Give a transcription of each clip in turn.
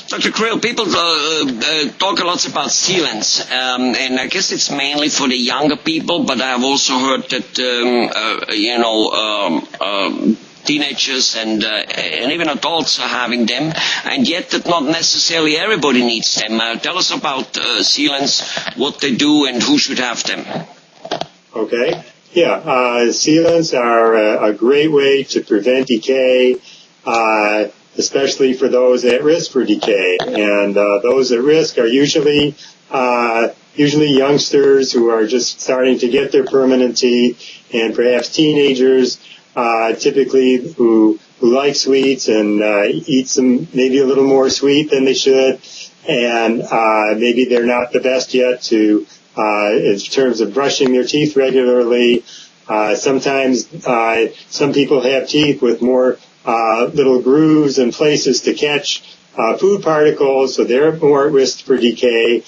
Dr. Crayle, people talk a lot about sealants, and I guess it's mainly for the younger people, but I've also heard that, teenagers and even adults are having them, and yet that not necessarily everybody needs them. Tell us about sealants, what they do, and who should have them. Okay. Yeah, sealants are a great way to prevent decay, especially for those at risk for decay. And those at risk are usually youngsters who are just starting to get their permanent teeth, and perhaps teenagers, typically who like sweets and eat some maybe a little more sweet than they should, and maybe they're not the best yet to in terms of brushing their teeth regularly. Sometimes some people have teeth with more little grooves and places to catch food particles, so they're more at risk for decay.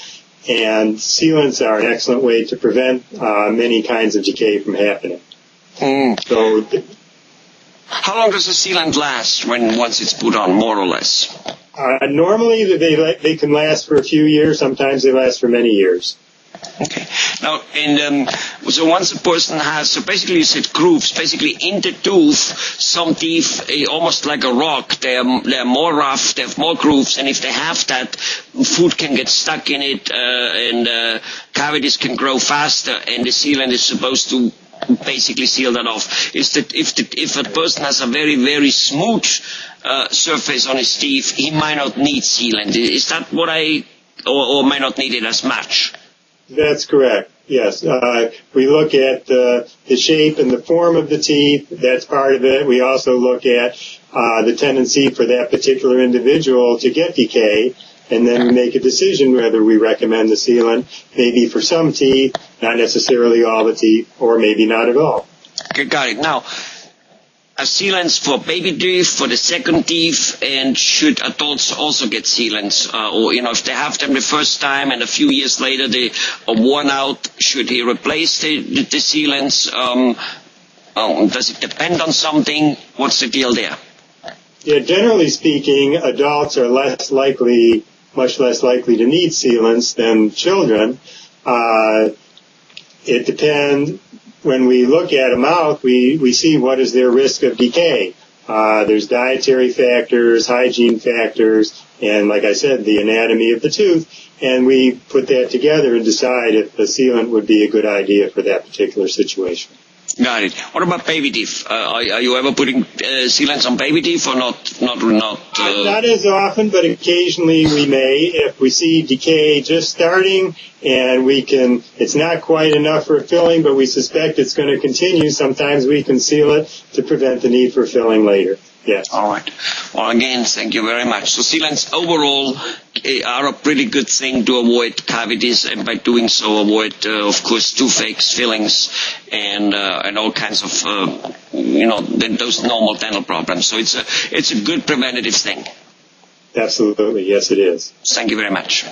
And sealants are an excellent way to prevent many kinds of decay from happening. So, how long does a sealant last once it's put on, more or less? Normally they can last for a few years. Sometimes they last for many years. Okay. Now, so once a person has, so basically you said grooves, basically in the tooth, some teeth, almost like a rock, they're more rough, they have more grooves, and if they have that, food can get stuck in it, and cavities can grow faster, and the sealant is supposed to basically seal that off. Is that if a person has a very, very smooth surface on his teeth, he might not need sealant. Is that what or might not need it as much? That's correct. Yes. We look at the shape and the form of the teeth. That's part of it. We also look at the tendency for that particular individual to get decay, and then we make a decision whether we recommend the sealant, maybe for some teeth, not necessarily all the teeth, or maybe not at all. Okay, got it. Now, a sealants for baby teeth, for the second teeth, and should adults also get sealants? Or, if they have them the first time and a few years later they are worn out, should he replace the sealants? Does it depend on something? What's the deal there? Yeah, generally speaking, adults are much less likely to need sealants than children. It depends. When we look at a mouth, we see what is their risk of decay. There's dietary factors, hygiene factors, and like I said, the anatomy of the tooth, and we put that together and decide if the sealant would be a good idea for that particular situation. Got it. What about baby teeth? Are you ever putting sealants on baby teeth or not? Not as often, but occasionally we may. If we see decay just starting and it's not quite enough for filling, but we suspect it's going to continue, sometimes we can seal it to prevent the need for filling later. Yes. All right. Well, again, thank you very much. So sealants overall are a pretty good thing to avoid cavities, and by doing so avoid, of course, toothaches, fillings, and all kinds of, those normal dental problems. So it's a good preventative thing. Absolutely. Yes, it is. Thank you very much.